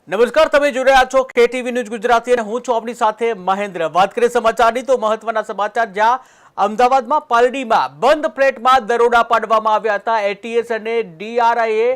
નમસ્કાર, તમે જોઈ રહ્યા છો KTV ન્યૂઝ ગુજરાતી અને હું છું આપની સાથે મહેન્દ્ર। વાત કરીએ સમાચારની તો મહત્વના સમાચાર, જ્યાં અમદાવાદમાં પાલડીમાં બંધ ફ્લેટમાં દરોડા પાડવામાં આવ્યા હતા। ATS અને DRI એ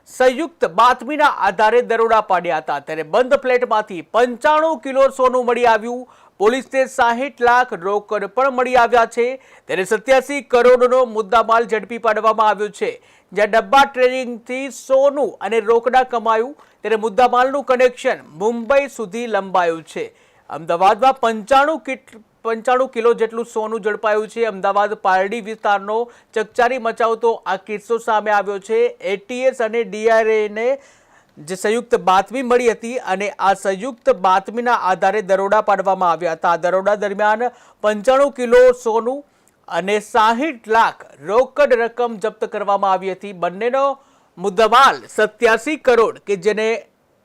સંયુક્ત બાતમીના આધારે દરોડા પાડ્યા હતા, ત્યારે બંધ ફ્લેટમાંથી 95 કિલો સોનું મળી આવ્યું। પોલીસને 60 લાખ રોકડ પણ મળી આવ્યા છે, ત્યારે 87 કરોડનો મુદ્દામાલ ઝડપી પાડવામાં આવ્યો છે। જ્યાં ડબ્બા ટ્રેડિંગથી સોનું અને રોકડા કમાયું, ત્યારે મુદ્દામાલનું કનેક્શન મુંબઈ સુધી લંબાયું છે। અમદાવાદમાં 95 કિલો જેટલું સોનું ઝડપાયું છે। અમદાવાદ પારડી વિસ્તારનો ચકચારી મચાવતો આ કિસ્સો સામે આવ્યો છે। ATS અને DRI ને જે સંયુક્ત બાતમી મળી હતી અને આ સંયુક્ત બાતમીના આધારે દરોડા પાડવામાં આવ્યા હતા। દરોડા દરમિયાન 95 કિલો સોનું અને 60 લાખ રોકડ રકમ જપ્ત કરવામાં આવી હતી। બંનેનો મુદ્દામાલ 87 કરોડ કે જેને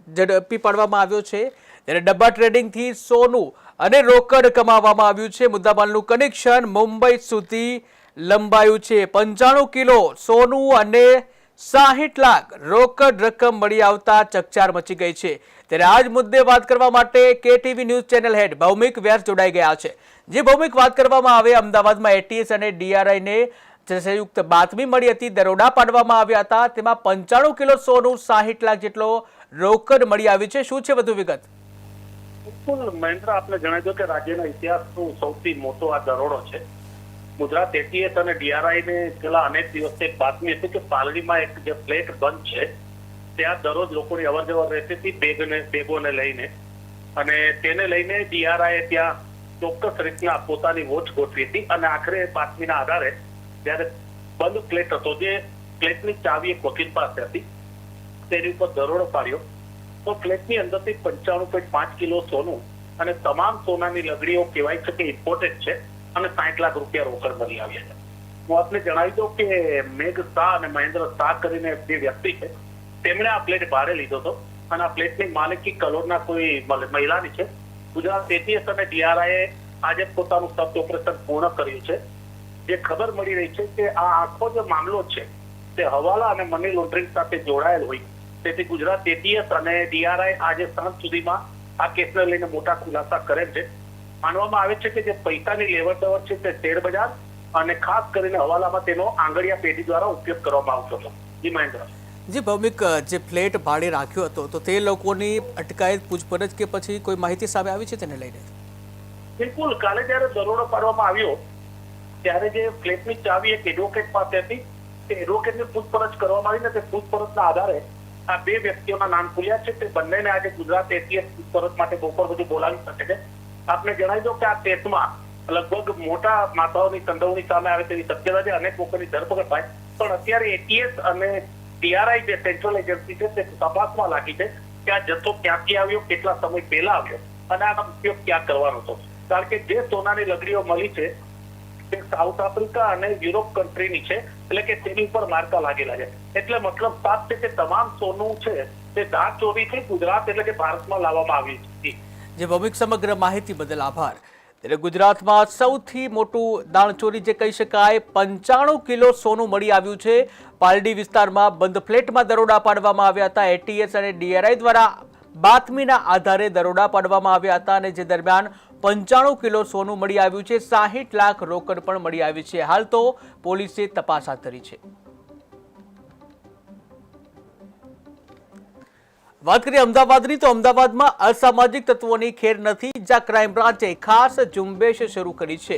ઝડપી પાડવામાં આવ્યો છે, ત્યારે ડબ્બા ટ્રેડિંગથી સોનું અને રોકડ કમાવામાં આવ્યું છે। મુદ્દામાલનું કનેક્શન મુંબઈ સુધી લંબાયું છે। 95 કિલો સોનું અને 60 લાખ રોકડ રકમ મળી આવતા ચકચાર મચી ગઈ છે। ત્યારે આ જ મુદ્દે વાત કરવા માટે KTV news channel head Bhaumik Vyas જોડાઈ ગયા છે। જે ભૌમિક, વાત કરવામાં આવે, અમદાવાદમાં ATS અને DRI ને સંયુક્ત બાતમી મળી હતી, દરોડા પાડવામાં આવ્યા હતા, તેમાં 95 કિલો સોનું, 60 લાખ જેટલો રોકડ મળી આવી છે। શું છે વધુ વિગત? બિલકુલ મહેન્દ્ર, આપને જણાવી દો કે રાજ્યના ઇતિહાસનો સૌથી મોટો આ દરોડો છે। ગુજરાત ATS અને DRI ને છેલ્લા અનેક દિવસથી એક બાતમી હતી કે પાલડીમાં એક જે ફ્લેટ બંધ છે ત્યાં દરરોજ લોકોની અવર જવર રહેતી હતી બેગોને લઈને, અને તેને લઈને DRI ત્યાં ચોક્કસ રીતના પોતાની વોચ ગોઠવી હતી। અને આખરે બાતમીના આધારે જ્યારે બંધ ફ્લેટ હતો, જે ફ્લેટની ચાવી એક વકીલ પાસે હતી, તેની ઉપર દરોડો પાડ્યો તો ફ્લેટની અંદરથી 95.5 કિલો સોનું અને તમામ સોનાની લગડીઓ કહેવાય છે કે ઇમ્પોર્ટેડ છે અને 60 લાખ રૂપિયા રોકડ મળી આવ્યા છે। હું આપને જણાવી દઉં કે મેઘ શાહ અને મહેન્દ્ર શાહ કરીને જે વ્યક્તિ છે, તેમણે આ ફ્લેટ ભાડે લીધો હતો અને આ ફ્લેટની માલિકી કલોડના કોઈ મહિલાની છે। ગુજરાત ATS અને DRI એ આજે પોતાનું સર્ચ ઓપરેશન પૂર્ણ કર્યું છે। જે ખબર મળી રહી છે કે આ આખો જે મામલો છે તે હવાલા અને મની લોન્ડરિંગ સાથે જોડાયેલ હોય, તેથી ગુજરાત ATS અને DRI આજે સાંજ સુધીમાં આ કેસને લઈને મોટા ખુલાસા કરેલ છે। માનવામાં આવે છે કે જે પૈસાની લેવડ દેવડ છે તે શેર બજાર અને ખાસ કરીને હવાલામાં તેનો આંગળીયા પેઢી દ્વારા ઉપયોગ કરવામાં આવતો હતો। જી મહેન્દ્ર। જી ભૌમિક, જે ફ્લેટ ભાડે રાખ્યો હતો તો તે લોકોની અટકાયત, પૂછપરછ કે પછી કોઈ માહિતી સામે આવી છે તેને લઈને? બિલકુલ, કાલે જયારે દરોડો પાડવામાં આવ્યો ત્યારે જે ફ્લેટની ચાવી એક એડવોકેટ પાસે હતી, તે એડવોકેટની પૂછપરછ કરવામાં આવી ને તે પૂછપરછના આધારે આ બે વ્યક્તિઓના નામ ખુલ્યા છે। તે બંનેને આજે ગુજરાત ATS પૂછપરછ માટે બપોર સુધી બોલાવી શકે છે। આપને જણાવી દો કે આ કેસમાં લગભગ મોટા માથાઓની સંડોવણી સામે આવે તેવી શક્યતા છે, અનેક લોકોની ધરપકડ થાય, પણ અત્યારે ATS અને DRI જે સેન્ટ્રલ એજન્સી છે તે તપાસમાં લાગી છે કે આ જથ્થો ક્યાંથી આવ્યો, કેટલા સમય પહેલા આવ્યો અને આનો ઉપયોગ ક્યાં કરવાનો હતો। કારણ કે જે સોનાની લગડીઓ મળી છે તે સાઉથ આફ્રિકા અને યુરોપ કન્ટ્રીની છે, એટલે કે તેની ઉપર માર્કા લાગેલા છે। એટલે મતલબ સાફ છે કે તમામ સોનું છે તે દાટ ચોરીથી ગુજરાત એટલે કે ભારતમાં લાવવામાં આવી હતી। જે ભૌમિક, સમગ્ર માહિતી બદલ આભાર। ત્યારે ગુજરાતમાં સૌથી મોટું દાણચોરી જે કહી શકાય, 95 કિલો સોનું મળી આવ્યું છે। પાલડી વિસ્તારમાં બંધ ફ્લેટમાં દરોડા પાડવામાં આવ્યા હતા। ATS અને DRI દ્વારા બાતમીના આધારે દરોડા પાડવામાં આવ્યા હતા અને જે દરમિયાન 95 કિલો સોનું મળી આવ્યું છે, 60 લાખ રોકડ પણ મળી આવી છે। હાલ તો પોલીસે તપાસ હાથ ધરી છે। વાત કરીએ અમદાવાદની તો અમદાવાદમાં અસામાજિક તત્વોની ખેર નથી, જ્યાં ક્રાઇમ બ્રાન્ચે ખાસ ઝુંબેશ શરૂ કરી છે।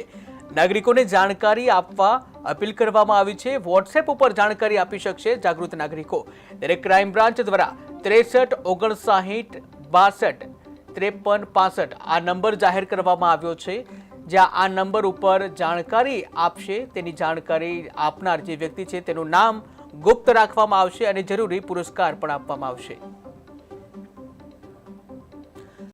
નાગરિકોને જાણકારી આપવા અપીલ કરવામાં આવી છે। વોટ્સએપ ઉપર જાણકારી આપી શકશે જાગૃત નાગરિકો। ત્યારે ક્રાઇમ બ્રાન્ચ દ્વારા 63 59 62 53 65 આ નંબર જાહેર કરવામાં આવ્યો છે, જ્યાં આ નંબર ઉપર જાણકારી આપશે તેની જાણકારી આપનાર જે વ્યક્તિ છે તેનું નામ ગુપ્ત રાખવામાં આવશે અને જરૂરી પુરસ્કાર પણ આપવામાં આવશે।